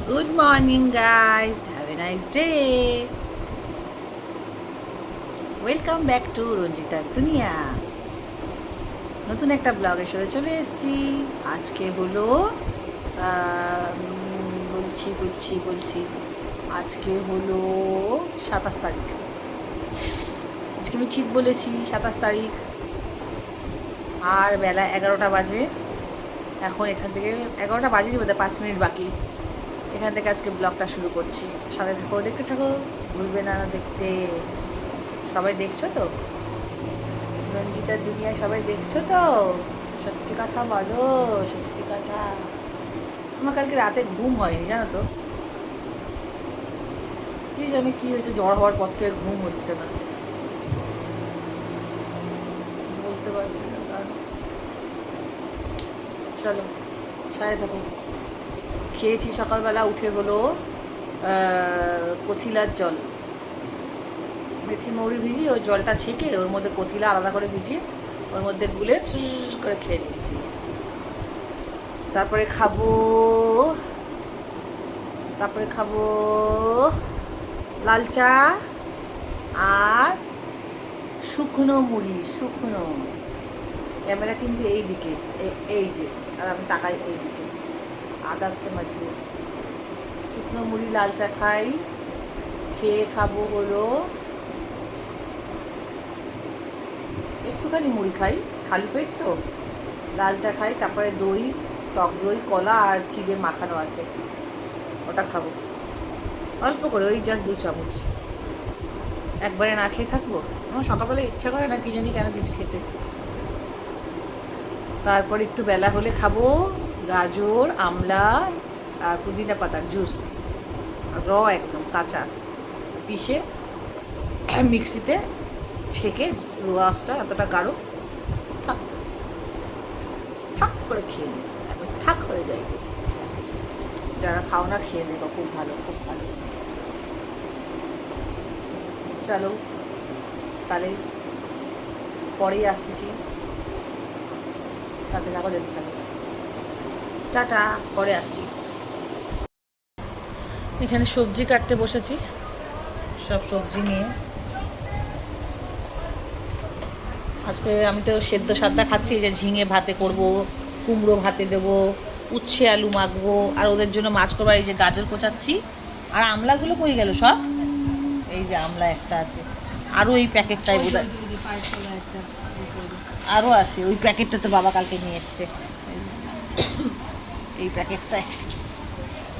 Good morning, guys. Have a nice day. Welcome back to রঞ্জিতার দুনিয়া। নতুন একটা ব্লগের সাথে চলে এসেছি। আজকে হলো বলছি আজকে হলো 27 তারিখ। আজকে আমি ঠিক বলেছি 27 তারিখ। আর বেলা 11টা বাজে। এখন এখান থেকে 11টা বাজেনি বোধহয়, 5 মিনিট বাকি। এখান থেকে আজকে ব্লগটা শুরু করছি। সাথে থাকো, দেখতে থাকো, ভুলবে না দেখতে। সবাই দেখছো তো? রঞ্জিতার দুনিয়া সবাই দেখছো তো? সত্যি কথা বলো, সত্যি কথা। আমার কালকে রাতে ঘুম হয়নি, জানো তো। কি জানি কি হয়েছে, জ্বর হওয়ার পর থেকে ঘুম হচ্ছে না, বলতে পারছি না কারণ। চলো, সাথে থাকো। খেয়েছি সকালবেলা উঠে হলো কথিলার জল। মেথি মৌরি ভিজিয়ে ওই জলটা ছেঁকে ওর মধ্যে কথিলা আলাদা করে ভিজিয়ে ওর মধ্যে গুলে চুস করে খেয়ে নিয়েছি। তারপরে খাবো তারপরে খাবো লাল চা আর শুকনো মুড়ি। শুকনো, ক্যামেরা কিন্তু এই দিকে, এই যে, আর আমি তাকাই এই দিকে। আদাত সে মজবুর। শুকনো মুড়ি লাল চা খাই। খেয়ে খাবো হলো একটুখানি মুড়ি খাই, খালি পেট তো। লাল চা খাই, তারপরে দই, টক দই, কলা আর চিড়ে মাখানো আছে, ওটা খাবো অল্প করে, ওই জাস্ট 2 চামচ। একবারে না খেয়ে থাকবো? আমার সকালবেলা ইচ্ছা করে না, কি জানি কেন, কিছু খেতে। তারপর একটু বেলা হলে খাবো গাজর, আমলা আর পুদিনা পাতার জুস, একদম কাঁচা, পিষে মিক্সিতে ছেঁকে, রসটা এতটা গাঢ়, ঠাক ঠাক করে খেয়ে নিই, একদম ঠাক হয়ে যায়। যারা খাও না খেয়ে দেখো, খুব ভালো, খুব ভালো। চলো তাহলে পরেই আসতেছি, সাথে থাকো, দেখতে থাকো। টাটা, পরে আসছি। এখানে সবজি কাটতে বসেছি, সব সবজি নিয়ে। আজকে আমি তো সেদ্ধ সাদ্দা খাচ্ছি, যে ঝিঙে ভাতে করব, কুমড়ো ভাতে দেবো, উচ্ছে আলু মাখবো, আর ওদের জন্য মাছ করবার এই যে গাজর কোচাচ্ছি। আর আমলাগুলো কই গেল সব? এই যে আমলা একটা আছে, আরও এই প্যাকেটটাই বোধ হয় আরও আছে। ওই প্যাকেটটা তো বাবা কালকে নিয়ে এসছে, এই প্যাকেটটায়।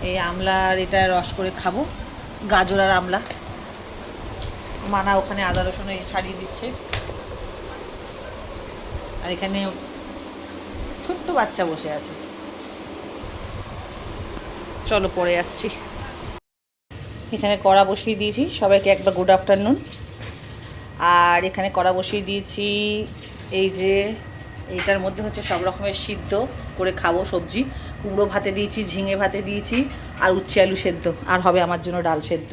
এই আমলার এটা রস করে খাবো, গাজর আর আমলা। মানা ওখানে আদা রসুন ছাড়িয়ে দিচ্ছে। আর এখানে ছোট্ট বাচ্চা বসে আছে। চলো পরে আসছি। এখানে কড়া বসিয়ে দিয়েছি, সবাইকে একবার গুড আফটারনুন। আর এখানে কড়া বসিয়ে দিয়েছি, এই যে এইটার মধ্যে হচ্ছে সব রকমের সিদ্ধ করে খাবো সবজি। কুমড়ো ভাতে দিয়েছি, ঝিঙে ভাতে দিয়েছি, আর উচ্ছে আলু সেদ্ধ, আর হবে আমার জন্য ডাল সেদ্ধ।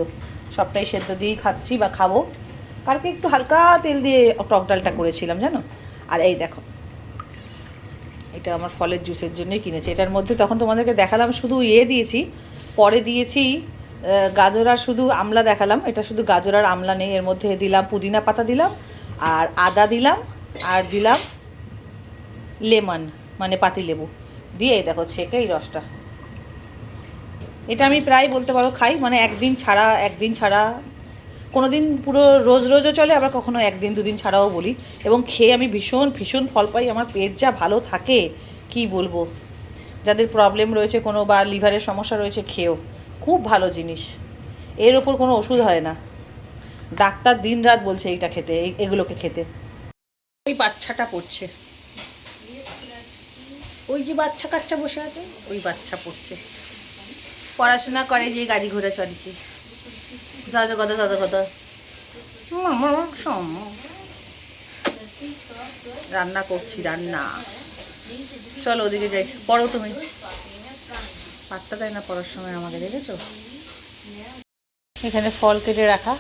সবটাই সেদ্ধ দিয়েই খাচ্ছি বা খাবো। কালকে একটু হালকা তেল দিয়ে টক ডালটা করেছিলাম, জানো। আর এই দেখো, এটা আমার ফলের জুসের জন্যই কিনেছি। এটার মধ্যে তখন তোমাদেরকে দেখালাম শুধু দিয়েছি, পরে দিয়েছি গাজর আর শুধু আমলা দেখালাম। এটা শুধু গাজর আর আমলা নেই, এর মধ্যে দিলাম পুদিনা পাতা, দিলাম আর আদা দিলাম, আর দিলাম লেমন, মানে পাতি লেবু দিয়ে এই দেখো ছেঁকে এই রসটা। এটা আমি প্রায় বলতে পারো খাই, মানে একদিন ছাড়া। কোনো দিন পুরো রোজ রোজও চলে, আবার কখনো 1-2 দিন ছাড়াও বলি। এবং খেয়ে আমি ভীষণ ভীষণ ফল পাই, আমার পেট যা ভালো থাকে কি বলবো। যাদের প্রবলেম রয়েছে কোনো, বা লিভারের সমস্যা রয়েছে, খেয়েও খুব ভালো জিনিস। এর ওপর কোনো ওষুধ হয় না, ডাক্তার দিন রাত বলছে এইটা খেতে, এগুলোকে খেতে। ওই বাচ্চাটা পড়ছে, ওই যে বাচ্চা কাচ্চা বসে আছে, ওই বাচ্চা পড়ছে, পড়াশোনা করে, যে গাড়ি ঘোড়া চলেছে। দাদা কথা, দাদা কথা। রান্না করছি, রান্না। চলো ওদিকে যাই, পড়ো তুমি। পাত্তা দেয় না পড়ার সময় আমাকে, দেখেছো। এখানে ফল কেটে রাখা,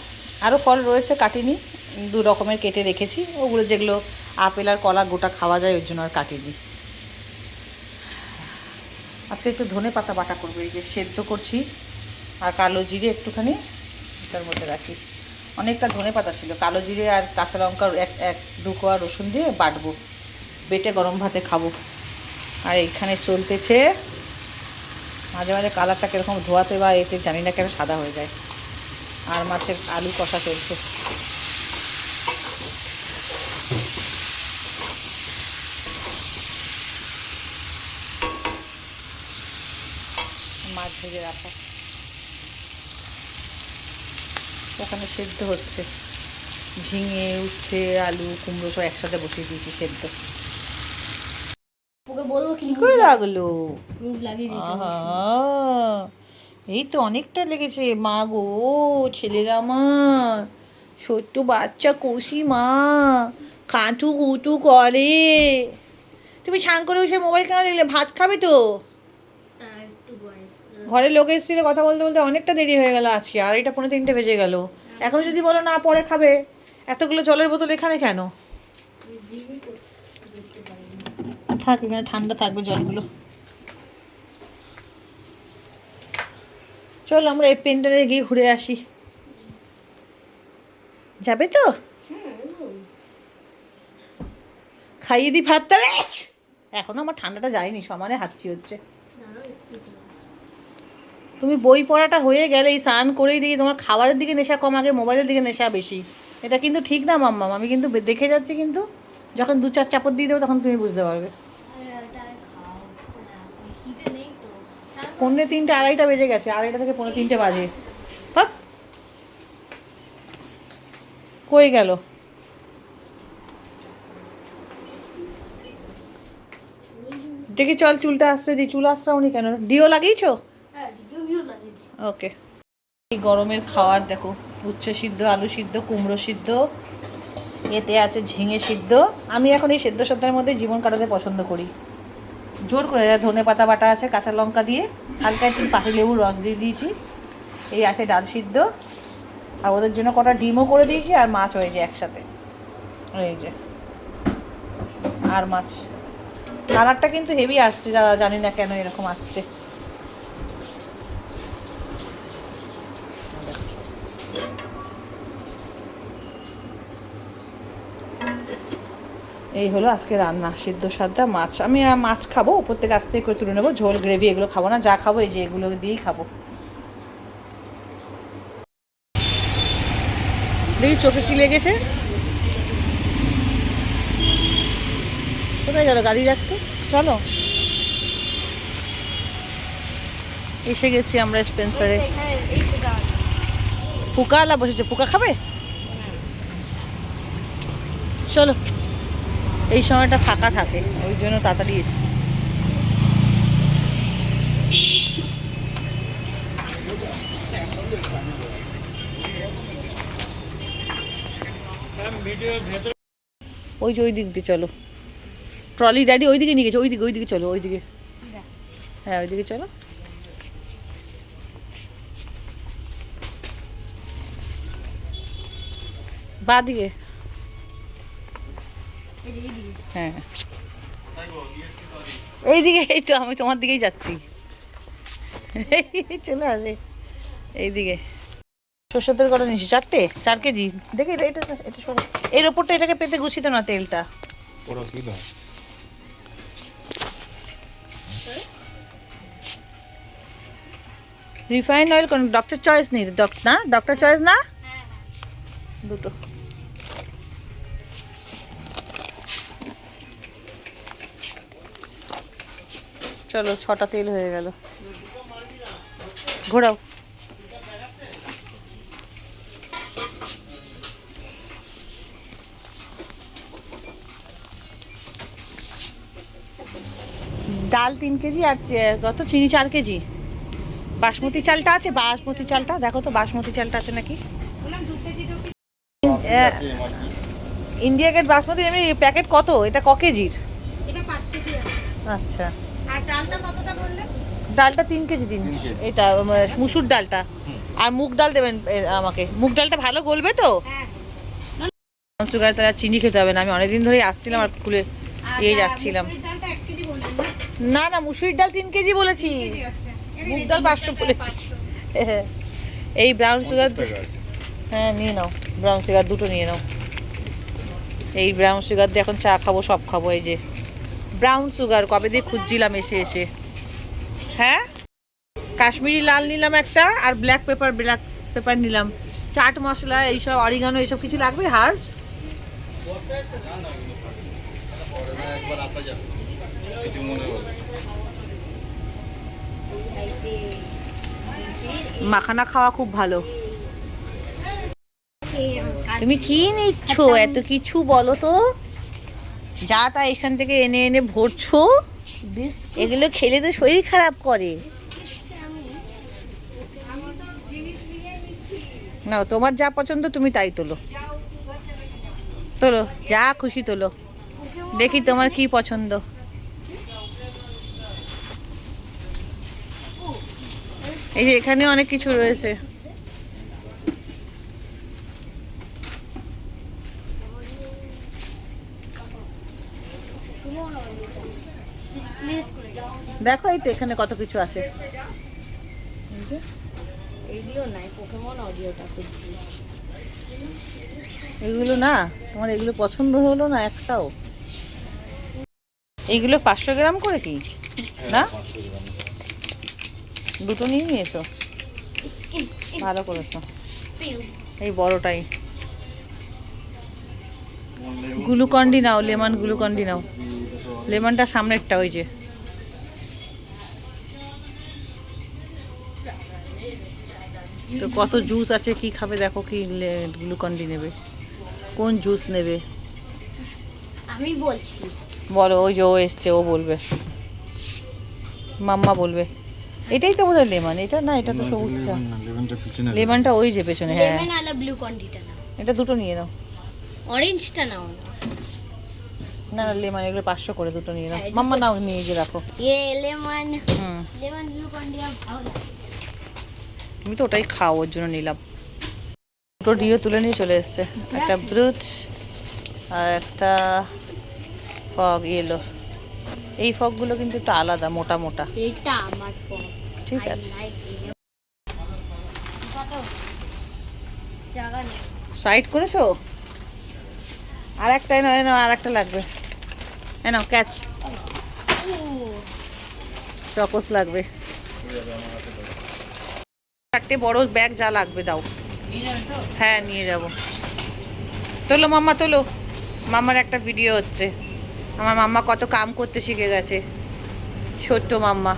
আরও ফল রয়েছে কাটিনি, 2 রকমের কেটে রেখেছি। ওগুলো যেগুলো আপেল আর কলা গোটা খাওয়া যায়, ওই জন্য আর কাটিনি। আজকে একটু ধনে পাতা বাটা করবো, এই যে সেদ্ধ করছি, আর কালো জিরে একটুখানি তার মধ্যে রাখি। অনেকটা ধনে পাতা ছিল, কালো জিরে আর কাঁচা লঙ্কা এক দু কোয়া রসুন দিয়ে বাটবো, বেটে গরম ভাতে খাবো। আর এইখানে চলতেছে, মাঝে মাঝে কালারটা কীরকম ধোয়াতে বা এতে জানি না কেন সাদা হয়ে যায়। আর মাছের আলু কষা চলছে। মাছ ভেজে রাখা ওখানে সেদ্ধ হচ্ছে, ঝিঙে উচ্ছে আলু কুমড়ো সব একসাথে বসিয়ে দিয়েছি সেদ্ধ। কি করে লাগলো? এই তো অনেকটা লেগেছে মা গো, ছেলেরা আমার ছোট্ট বাচ্চা কষি মা, কাঁটু কুটু করে। তুমি ছান করে উঠে মোবাইল কেন দেখলে? ভাত খাবে তো? ঘরের লোক এসেছিল, কথা বলতে বলতে অনেকটা দেরি হয়ে গেল আজকে, 2:30 বেজে গেল। এখন যদি বলো না পরে খাবে, এতগুলো জলের বোতল এখানে কেন? থাক, এখানে ঠান্ডা থাকবে জলগুলো। চল আমরা এই পেন্টারে গিয়ে ঘুরে আসি। যাবে তো? খাইয়ে দি ভাত তাহলে। এখনো আমার ঠান্ডাটা যায়নি, সমানে হাঁচি হচ্ছে। তুমি বই পড়াটা হয়ে গেলে এই স্নান করেই দিই, তোমার খাবারের দিকে নেশা কম, আগে মোবাইলের দিকে নেশা বেশি। এটা কিন্তু ঠিক না মাম্মাম, আমি কিন্তু দেখে যাচ্ছি, কিন্তু যখন 2-4 চাপড় দিয়ে দেবো তখন তুমি বুঝতে পারবে। 2:45 2:30 বেজে গেছে, 2:30 থেকে 3:45 বাজে। হপ কই গেল? দেখি চল, চুলটা আসছে দি, চুল আসছে উনি কেন? ডিও লাগিয়েছো? ওকে। এই গরমের খাওয়ার দেখো, উচ্ছে সিদ্ধ, আলু সিদ্ধ, কুমড়ো সিদ্ধ, এতে আছে ঝিঙে সিদ্ধ। আমি এখন এই সেদ্ধ সদ্ধার মধ্যে জীবন কাটাতে পছন্দ করি। জোর করে ধনে পাতা বাটা আছে, কাঁচা লঙ্কা দিয়ে, হালকা একটু পাতি লেবুর রস দিয়ে দিয়েছি। এই আছে ডাল সিদ্ধ, আর ওদের জন্য কটা ডিমও করে দিয়েছি, আর মাছ হয়েছে একসাথে, এই যে, আর মাছ। কালারটা কিন্তু হেভি আসছে, যারা জানি না কেন এরকম আসছে। এই হলো আজকে রান্না, সিদ্ধ সাদা মাছ। আমি মাছ খাবো, উপর থেকে আস্তে করে তুলে নেবো, ঝোল গ্রেভি এগুলো খাবো না, যা খাবো এই যে এগুলো দিয়েই খাবো। দেখি চোখে কি লেগেছে। কোথায় গেল গাড়ি রাখতে? চলো, এসে গেছি আমরা স্পেন্সারে। পুকাওয়ালা বসেছে, পুকা খাবে? চলো, এই সময়টা ফাঁকা থাকে, ওই জন্য তাড়াতাড়ি এসছি। ওই যে ওই দিক দিয়ে চলো, ট্রলি ড্যাডি ওইদিকে নিয়ে গেছে, ওইদিকে চলো, ওইদিকে। হ্যাঁ ওইদিকে চলো। বাঁ দিকে, হ্যাঁ এইদিকে। এই তো আমি তোমার দিকেই যাচ্ছি, চলে আসে এইদিকে। সর্ষের তেল কটা নিয়েছি? 4 কেজি। দেখি এটা এটা এটা সরো, এর ওপরটা এটাকে পেতে গুছিত না তেলটা। রিফাইন অয়েল কোন? ডক্টর চয়েস নেই না? ডক্টর চয়েস না, দুটো। চলো 6টা তেল হয়ে গেল, ঘোরাও। ডাল 3 কেজি, আর কত চিনি 4 কেজি। বাসমতি চালটা আছে? বাসমতি চালটা দেখো তো, বাসমতি চালটা আছে নাকি। ইন্ডিয়া গেট বাসমতি এমনি প্যাকেট কত? এটা ক কেজির? এটা 5 কেজি আছে। আচ্ছা, আর ডালটা কতটা বললে? ডালটা 3 কেজি দিন, এটা মুসুর ডালটা। আর মুগ ডাল দেবেন আমাকে, মুগ ডালটা ভালো গলবে তো? হ্যাঁ, সুগার তাহলে চিনি খেতে হবে না। আমি অনেকদিন ধরেই আসছিলাম আর খুলে দিয়ে যাচ্ছিলাম। না না, মুসুরির ডাল 3 কেজি বলেছি, মুগ ডাল 500 বলেছি। এই ব্রাউন সুগার, হ্যাঁ নিয়ে নাও, ব্রাউন সুগার 2টো নিয়ে নাও। এই ব্রাউন সুগার দিয়ে এখন চা খাবো, সব খাবো। এই যে ব্রাউন সুগার কবে দিয়ে খুঁজছিলাম এসে এসে। হ্যাঁ, কাশ্মীরি লাল নিলাম একটা, আর ব্ল্যাক পেপার নিলাম। চাট মশলা এইসব, অরিগানো এইসব কিছু লাগবে? হার্বস মাখানা খাওয়া খুব ভালো। তুমি কি নিচ্ছ এত কিছু, বলো তো? যা তা এখান থেকে এনে এনে ভরছো, এগুলো খেলে তো শরীর খারাপ করে। না, তোমার যা পছন্দ তুমি তাই তোলো, তোলো যা খুশি তোলো, দেখি তোমার কি পছন্দ। এই যে এখানে অনেক কিছু রয়েছে। দেখো এই তো এখানে কত কিছু আছে। এগুলো না, তোমার এগুলো পছন্দ হলো না একটাও? এইগুলো 500 গ্রাম করে কি না? 2টো নিয়ে নিয়েছো, ভালো করেছো। এই বড়টাই। গ্লুকন্ডি নাও, লেমন গ্লুকন্ডি নাও। লেমনটা সামনেরটা, ওই যে। তো কত জুস আছে, কি খাবে দেখো, কি গ্লুকন্ডি নেবে, কোন জুস নেবে আমি বলছি, বলো। ওই যে ও এসছে, ও বলবে, মাম্মা বলবে। এটাই তো বোধহয় লেমন, এটা না, এটা তো সবুজটা। লেমনটা ওই যে পেছনে। হ্যাঁ, লেমন আর গ্লুকন্ডিটা নাও। এটা 2টো নিয়ে নাও। অরেঞ্জটা নাও না না, লেমন এগুলো 500 করে, 2টো নিয়ে নাও। মাম্মা নাও, নিয়ে যে রাখো। লেমন, লেমন গ্লুকন্ডি ভালো লাগে। তুমি তো ওটাই খাও, ওর জন্য নিলাম। 2টো ডিও তুলে নিয়ে চলে এসছে, একটা ব্রুচ আর একটা ফগ ইয়েলো। এই ফগগুলো কিন্তু একটু আলাদা, মোটা মোটা। এটা আমার ফগ, ঠিক আছে, সাইড করেছো? আর একটা এনো, এনো আর একটা লাগবে, এনো ক্যাচ। চকোস লাগবে, 4টে বড় ব্যাগ যা লাগবে দাও। হ্যাঁ নিয়ে যাব। তোলো মাম্মা, তোলো। মাম্মার একটা ভিডিও হচ্ছে। আমার মাম্মা কত কাম করতে শিখে গেছে, ছোট্ট মাম্মা।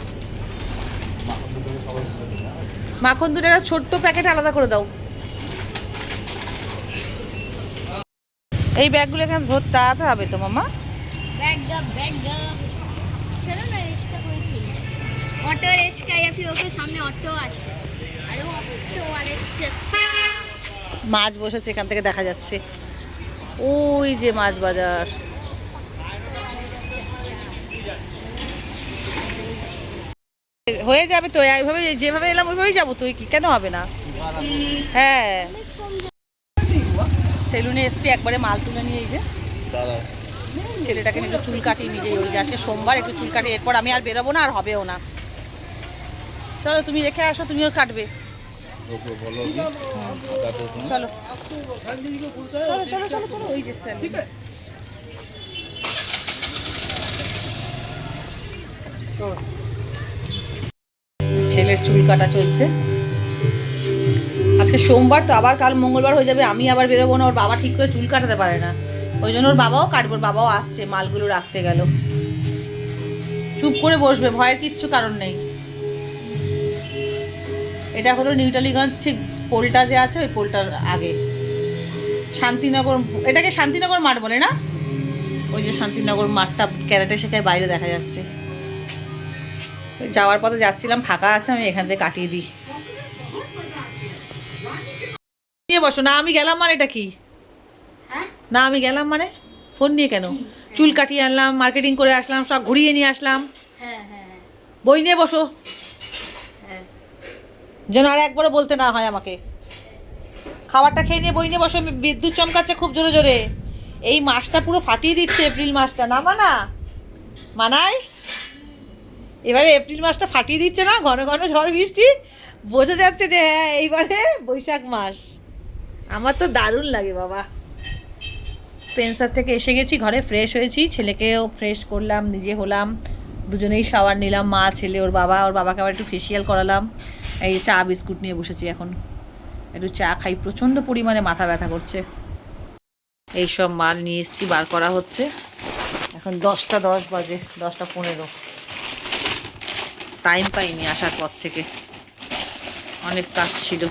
মাখন দুটো একটা ছোট্ট প্যাকেট আলাদা করে দাও। এই ব্যাগগুলো এখানে ধরতে আতে হবে তো মাম্মা। চলো না, রিস্কা করেছি। অটো রিস্কা, या फिर ওকে সামনে অটো আছে, আর অটো ওয়ালে যাচ্ছে। মাছ বসেছে, এখান থেকে দেখা যাচ্ছে। ওই যে মাছ বাজার। হয়ে যাবে তো, এইভাবে যেভাবে এলাম ওইভাবেই যাবো। তুই কি, কেন হবে না? হ্যাঁ, সেলুনে এসছি, একবারে মাল তুলে নিয়ে। এই যে ছেলেটাকে একটু চুল কাটিয়ে নিজেই, ওই যে আজকে সোমবার, একটু চুল কাটিয়ে, এরপর আমি আর বেরোবো না, আর হবেও না। চলো তুমি রেখে আসো, তুমিও কাটবে। চলো চলো চলো চলো চলো, ওই যে ছেলের চুল কাটা চলছে। আজকে সোমবার তো, আবার কাল মঙ্গলবার হয়ে যাবে, আমি আবার বেরোবো না। ওর বাবা ঠিক করে চুল কাটাতে পারে না, ওই জন্য ওর বাবাও কাটবে। ওর বাবাও আসছে, মালগুলো রাখতে গেল। চুপ করে বসবে, ভয়ের কিচ্ছু কারণ নেই। এটা হলো নিউটালিগঞ্জ, ঠিক পোলটা যে আছে ওই পোলটার আগে শান্তিনগর। এটাকে শান্তিনগর মাঠ বলে না? ওই যে শান্তিনগর মাঠটা ক্যারাটে শেখায়, বাইরে দেখা যাচ্ছে। যাওয়ার পথে যাচ্ছিলাম, ফাঁকা আছে, আমি এখান থেকে কাটিয়ে দিই। নিয়ে বসো না, আমি গেলাম মানে এটা কি? না আমি গেলাম মানে ফোন নিয়ে কেন? চুল কাটিয়ে আনলাম, মার্কেটিং করে আসলাম, সব ঘুরিয়ে নিয়ে আসলাম। বই নিয়ে বসো, যেন আর একবারও বলতে না হয় আমাকে। খাবারটা খেয়ে নিয়ে বই নিয়ে বসো। বিদ্যুৎ চমকাচ্ছে খুব জোরে জোরে। এই মাসটা পুরো ফাটিয়ে দিচ্ছে, এপ্রিল মাসটা। না মানা মানাই এবারে এপ্রিল মাসটা ফাটিয়ে দিচ্ছে না, ঘন ঘন ঝড় বৃষ্টি, বোঝা যাচ্ছে যে হ্যাঁ এইবারে বৈশাখ মাস। আমার তো দারুণ লাগে বাবা। স্পেন্সার থেকে এসে গেছি, ঘরে ফ্রেশ হয়েছি, ছেলেকেও ফ্রেশ করলাম, নিজে হলাম, দুজনেই শাওয়ার নিলাম, মা ছেলে, ওর বাবাকে আবার একটু ফেসিয়াল করালাম। এই চা বিস্কুট নিয়ে বসেছি এখন, একটু চা খাই, প্রচণ্ড পরিমাণে মাথা ব্যথা করছে। এইসব মাল নিয়ে এসেছি, বার করা হচ্ছে। এখন 10টা 10 বাজে, 10টা 15। টাইম পাইনি আসার পর থেকে, অনেক কাজ ছিল।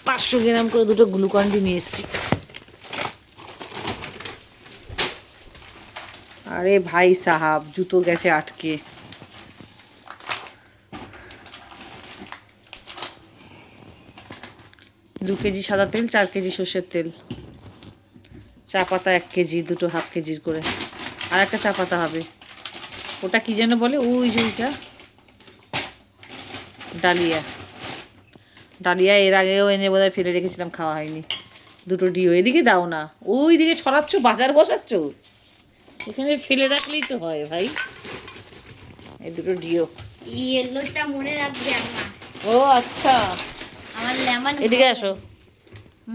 500 গ্রাম করে 2টো গ্লুকন-ডি নিয়ে এসেছি। আরে ভাই সাহাব, জুতো গেছে আটকে। 2 কেজি সাদা তেল, 4 কেজি সর্ষের তেল, চা পাতা 1 কেজি, 2টো হাফ কেজির করে, আর একটা চা পাতা হবে। ওটা কি যেন বলে, ওই যে ওইটা ডালিয়া। ডালিয়া এর আগেও এনে বোধহয় ফেলে রেখেছিলাম, খাওয়া হয়নি। 2টো ডিও এদিকে দাও না, ওই দিকে ছড়াচ্ছ, বাজার বসাচ্ছ, এখানে ফেলে রাখলেই তো হয় ভাই। এই 2টো ডিও, ইয়েলোটা মনে রাখবে আমার। ও আচ্ছা, আমার লেমন। এদিকে আসো।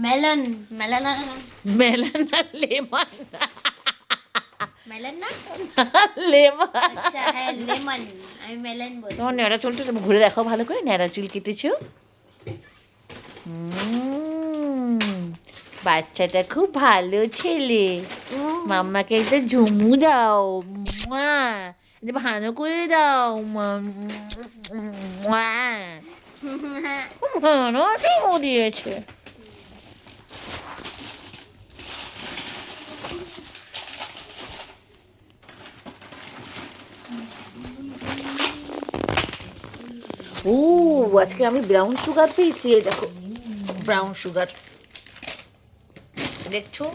মেলন মেলন মেলন আর লেমন, মেলন না, লেমন। আচ্ছা হ্যাঁ লেমন, আমি মেলন বলি। তোমার ন্যাড়া চুলটা তুমি ঘুরে দেখাও ভালো করে, ন্যাড়া চুল কেটেছো। বাচ্চাটা খুব ভালো ছেলে, মাম্মাকে একটা ঝুমু দাও, মুয়া। যে ভালো করে দাও, ভালো চুমু দিয়েছে। ও আজকে আমি ব্রাউন সুগার পেয়েছি, এই দেখো ব্রাউন সুগার, দেখছো?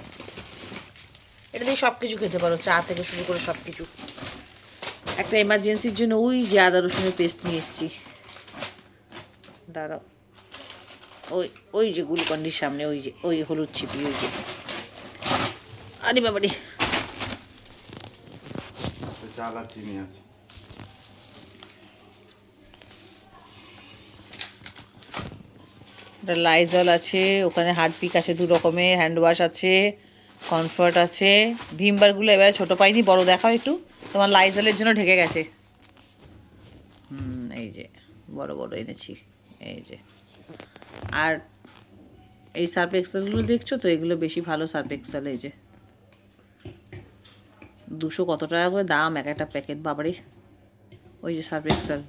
এটা দিয়ে সব কিছু খেতে পারো, চা থেকে শুরু করে সব কিছু। একটা এমার্জেন্সির জন্য ওই যে আদা রসুনের পেস্ট নিয়ে এসেছি, দাঁড়াও, ওই ওই যে গ্লুকন-ডির সামনে, ওই যে ওই হলুদ ছিপি, ওই যে। আরে বাবারে, চাল আর চিনি আছে। একটা লাইজল আছে, ওখানে হারপিক আছে 2 রকমের, হ্যান্ড ওয়াশ আছে, কমফর্ট আছে। ভিমবারগুলো এবারে ছোটো পাইনি, বড় দেখাও একটু, তোমার লাইজলের জন্য ঢেকে গেছে। এই যে বড় বড় এনেছি, এই যে। আর এই সার্ফ এক্সেলগুলো দেখছো তো, এগুলো বেশি ভালো সার্ফ এক্সেল। এই যে 200 কত টাকা করে দাম এক একটা প্যাকেট, বাবারে। ওই যে সার্ফ এক্সেল,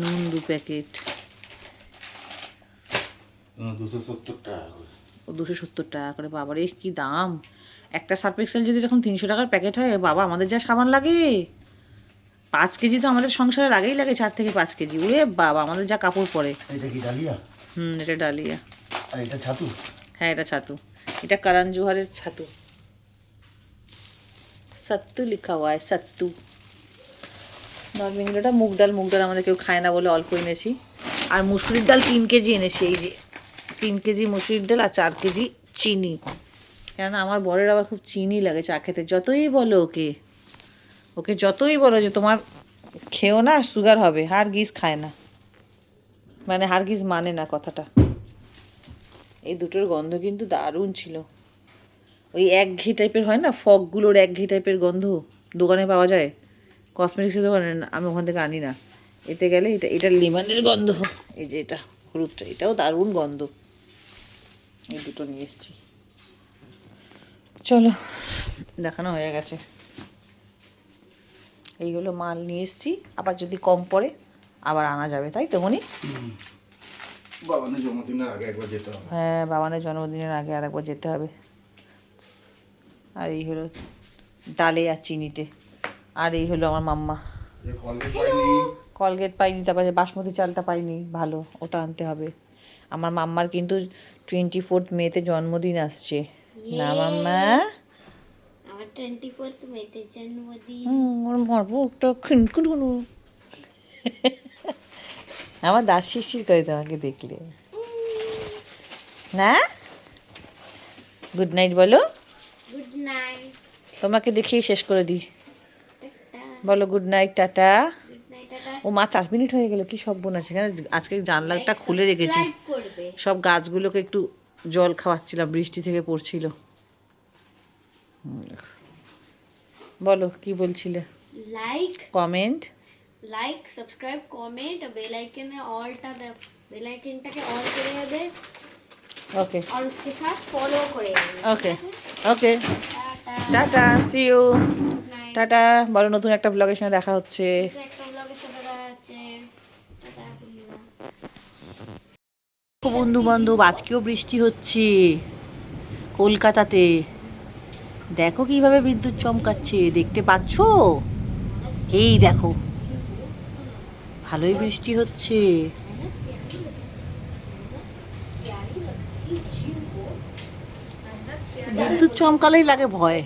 নুন 2 প্যাকেট, 270 টাকা করে। 270 টাকা করে, বাবারে কি দাম। একটা সার্ফ এক্সেল যদি এরকম 300 টাকার প্যাকেট হয়, বাবা আমাদের যা সাবান লাগে, 5 কেজি তো আমাদের সংসারে লাগেই লাগে, 4 থেকে 5 কেজি। ওরে বাবা, আমাদের যা কাপড় পরে। এটা কি ডালিয়া? এটা ডালিয়া। আর এটা ছাতু? হ্যাঁ এটা ছাতু, এটা করণ জোহরের ছাতু, সত্তু লিখা হয়, সত্তু। নর্মাল মুগ ডাল, মুগ ডাল আমাদের কেউ খায় না বলে অল্প এনেছি। আর মুসুরির ডাল 3 কেজি এনেছি, এই যে 3 কেজি মুসুরির ডাল আর 4 কেজি চিনি। কেননা আমার বরের আবার খুব চিনি লাগে চা খেতে, যতই বলো ওকে যতই বলো যে তোমার খেও না, সুগার হবে, হারগিজ খায় না, মানে হারগিজ মানে না কথাটা। এই 2টোর গন্ধ কিন্তু দারুণ ছিল। ওই একঘেয়ে টাইপের হয় না, ফগগুলোর একঘেয়ে টাইপের গন্ধ দোকানে পাওয়া যায়, কসমেটিক্সের দোকানে, আমি ওখান থেকে আনি না। এতে গেলে এটা লেমনের গন্ধ, এই যে এটা হলুদটা, এটাও দারুণ গন্ধ। এই 2টো নিয়ে এসেছি। চলো, দেখানো হয়ে গেছে। এইগুলো মাল নিয়ে এসেছি, আবার যদি কম পড়ে আবার আনা যাবে, তাই তো মনি? বাবানের জন্মদিনের আগে একবার যেতে হবে। হ্যাঁ, বাবানের জন্মদিনের আগে আর একবার যেতে হবে। আর এই হলো ডালে আর চিনিতে। আর এই হলো আমার মাম্মা, কলগেট পাইনি, তারপরে বাসমতি চালটা পাইনি ভালো, ওটা আনতে হবে। আমার মাম্মার কিন্তু 24 মেতে জন্মদিন আসছে, না মাম্মা? আমার 24th মেতে জন্মদিন। ওর মরবটা খিনকুন, আমার দাঁত শিরশির করে তোমাকে দেখলে, না? গুড নাইট বলো। Good night. তোমাকে দেখিয়ে শেষ করে দিই। বলো good night, tata. Good night, tata. ও মা 4 মিনিট হয়ে গেল, কি সব বোন আছে এখানে। আজকে জানলাটা খুলে রেখেছি, সাবস্ক্রাইব করবে। সব গাছগুলোকে একটু জল খাওয়াচ্ছিলাম, বৃষ্টি থেকে পড়ছিল। বলো কি বলছিলে? Like comment. Subscribe, comment, bell icon bell आइकनটাকে অন করে দেবে ওকে और उसके साथ फॉलो করে দেবে। Okay okay, tata, tata, see you, good night. Tata. বলো নতুন একটা ব্লগের সঙ্গে দেখা হচ্ছে। একটা ব্লগের সাথে দেখা যাচ্ছে। টাটা বন্ধুরা। বন্ধু বান্ধব, আজকেও বৃষ্টি হচ্ছে কলকাতাতে। দেখো কিভাবে বিদ্যুৎ চমকাচ্ছে, দেখতে পাচ্ছো? এই দেখো, ভালোই বৃষ্টি হচ্ছে। বিদ্যুৎ চমকালেই লাগে ভয়।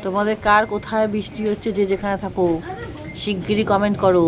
তোমাদের কার কোথায় বৃষ্টি হচ্ছে, যে যেখানে থাকো শিগগিরই কমেন্ট করো।